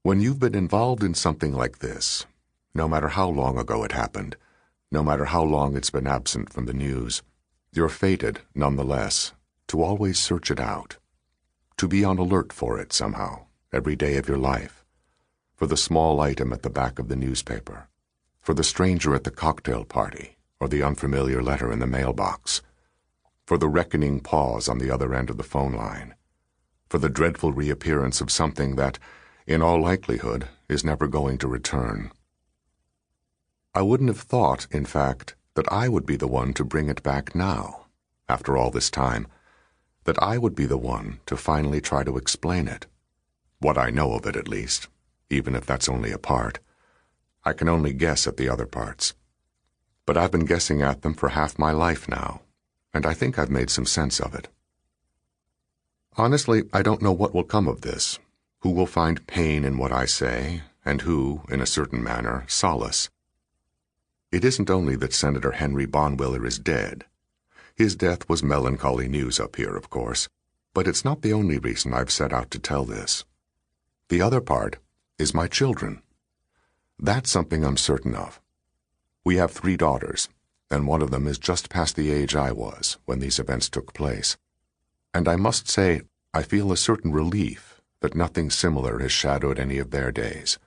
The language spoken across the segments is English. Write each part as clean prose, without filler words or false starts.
When you've been involved in something like this, no matter how long ago it happened, no matter how long it's been absent from the news, you're fated, nonetheless, to always search it out, to be on alert for it somehow, every day of your life, for the small item at the back of the newspaper, for the stranger at the cocktail party, or the unfamiliar letter in the mailbox, for the reckoning pause on the other end of the phone line, for the dreadful reappearance of something that, in all likelihood, is never going to return. I wouldn't have thought, in fact, that I would be the one to bring it back now, after all this time, that I would be the one to finally try to explain it. What I know of it, at least, even if that's only a part. I can only guess at the other parts. But I've been guessing at them for half my life now, and I think I've made some sense of it. Honestly, I don't know what will come of this, who will find pain in what I say, and who, in a certain manner, solace. It isn't only that Senator Henry Bonwiller is dead. His death was melancholy news up here, of course, but it's not the only reason I've set out to tell this. The other part is my children. That's something I'm certain of. We have 3 daughters, and one of them is just past the age I was when these events took place. And I must say, I feel a certain relief that nothing similar has shadowed any of their days.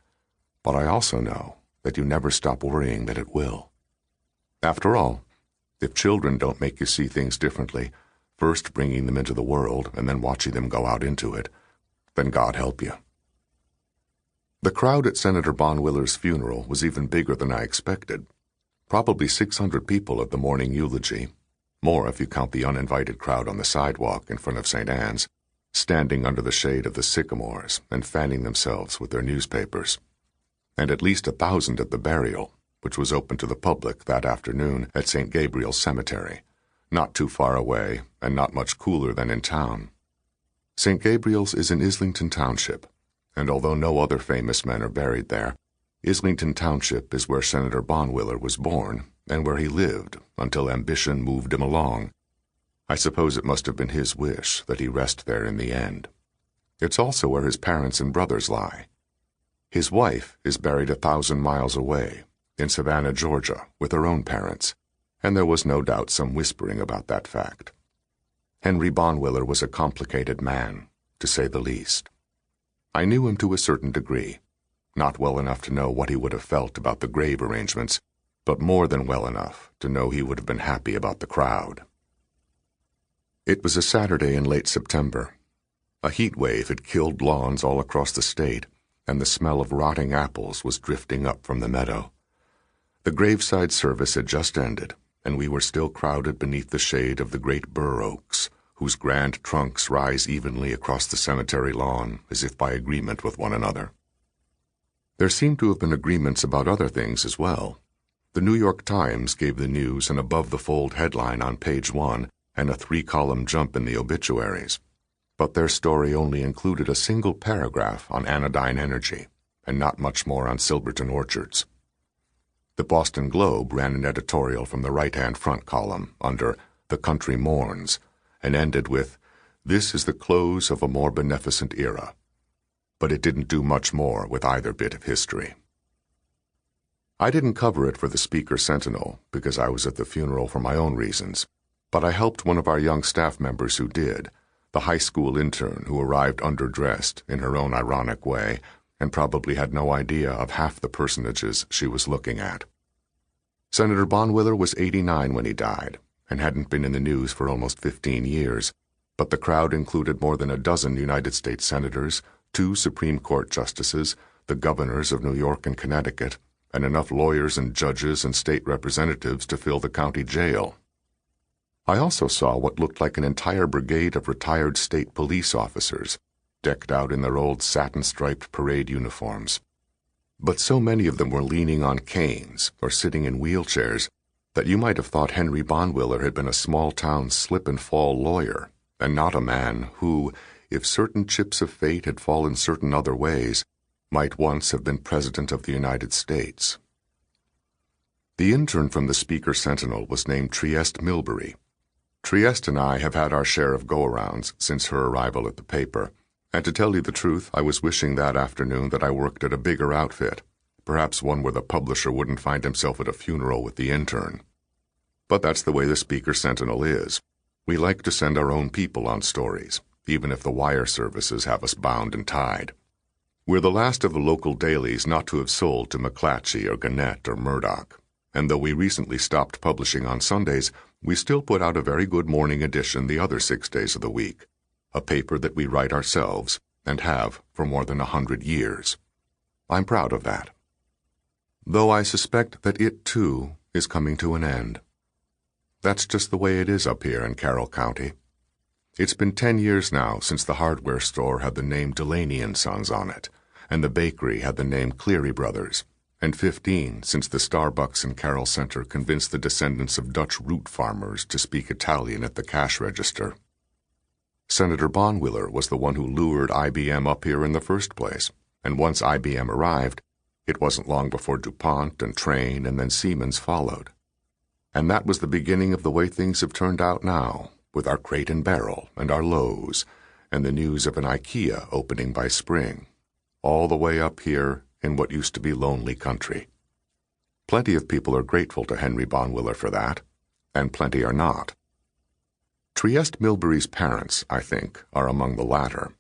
But I also know that you never stop worrying that it will. After all, if children don't make you see things differently, first bringing them into the world and then watching them go out into it, then God help you. The crowd at Senator Bonwiller's funeral was even bigger than I expected. Probably 600 people at the morning eulogy, more if you count the uninvited crowd on the sidewalk in front of St. Anne's, standing under the shade of the sycamores and fanning themselves with their newspapers, and at least 1,000 at the burial, which was open to the public that afternoon at St. Gabriel's Cemetery, not too far away and not much cooler than in town. St. Gabriel's is in Islington Township, and although no other famous men are buried there, Islington Township is where Senator Bonwiller was born and where he lived until ambition moved him along. I suppose it must have been his wish that he rest there in the end. It's also where his parents and brothers lie. His wife is buried 1,000 miles away, in Savannah, Georgia, with her own parents, and there was no doubt some whispering about that fact. Henry Bonwiller was a complicated man, to say the least. I knew him to a certain degree, not well enough to know what he would have felt about the grave arrangements, but more than well enough to know he would have been happy about the crowd. It was a Saturday in late September. A heat wave had killed lawns all across the state, and the smell of rotting apples was drifting up from the meadow. The graveside service had just ended, and we were still crowded beneath the shade of the great bur oaks, whose grand trunks rise evenly across the cemetery lawn as if by agreement with one another. There seemed to have been agreements about other things as well. The New York Times gave the news an above-the-fold headline on page 1 and a 3-column jump in the obituaries, but their story only included a single paragraph on anodyne energy and not much more on Silverton orchards. The Boston Globe ran an editorial from the right-hand front column under "The Country Mourns" and ended with, "This is the close of a more beneficent era." But it didn't do much more with either bit of history. I didn't cover it for the Speaker Sentinel because I was at the funeral for my own reasons, but I helped one of our young staff members who did, the high school intern who arrived underdressed in her own ironic way and probably had no idea of half the personages she was looking at. Senator Bonwiller was 89 when he died and hadn't been in the news for almost 15 years, but the crowd included more than a dozen United States senators, 2 Supreme Court justices, the governors of New York and Connecticut, and enough lawyers and judges and state representatives to fill the county jail. I also saw what looked like an entire brigade of retired state police officers, decked out in their old satin-striped parade uniforms. But so many of them were leaning on canes or sitting in wheelchairs that you might have thought Henry Bonwiller had been a small-town slip-and-fall lawyer, and not a man who, if certain chips of fate had fallen certain other ways, might once have been President of the United States. The intern from the Speaker Sentinel was named Trieste Milbury. Trieste and I have had our share of go-arounds since her arrival at the paper, And to tell you the truth, I was wishing that afternoon that I worked at a bigger outfit, perhaps one where the publisher wouldn't find himself at a funeral with the intern. But that's the way the Speaker Sentinel is. We like to send our own people on stories, even if the wire services have us bound and tied. We're the last of the local dailies not to have sold to McClatchy or Gannett or Murdoch, and though we recently stopped publishing on Sundays, we still put out a very good morning edition the other 6 days of the week, a paper that we write ourselves and have for more than 100 years. I'm proud of that. Though I suspect that it, too, is coming to an end. That's just the way it is up here in Carroll County. It's been 10 years now since the hardware store had the name Delaney & Sons on it, and the bakery had the name Cleary Brothers, and 15 since the Starbucks in Carroll Center convinced the descendants of Dutch root farmers to speak Italian at the cash register. Senator Bonwiller was the one who lured IBM up here in the first place, and once IBM arrived, it wasn't long before DuPont and Trane and then Siemens followed. And that was the beginning of the way things have turned out now, with our Crate and Barrel and our Lowe's, and the news of an IKEA opening by spring, all the way up here in what used to be lonely country. Plenty of people are grateful to Henry Bonwiller for that, and plenty are not. Trieste Milbury's parents, I think, are among the latter.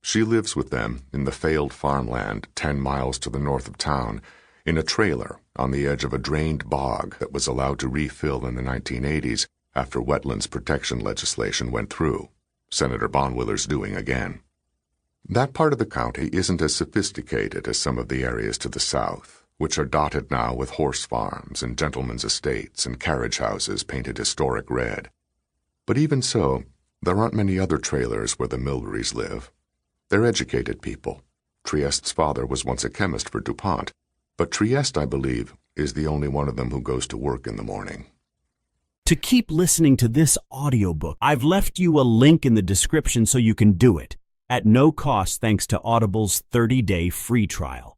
She lives with them in the failed farmland 10 miles to the north of town, in a trailer on the edge of a drained bog that was allowed to refill in the 1980s after wetlands protection legislation went through, Senator Bonwiller's doing again. That part of the county isn't as sophisticated as some of the areas to the south, which are dotted now with horse farms and gentlemen's estates and carriage houses painted historic red. But even so, there aren't many other trailers where the Milburys live. They're educated people. Trieste's father was once a chemist for DuPont, but Trieste, I believe, is the only one of them who goes to work in the morning. To keep listening to this audiobook, I've left you a link in the description so you can do it, at no cost thanks to Audible's 30-day free trial.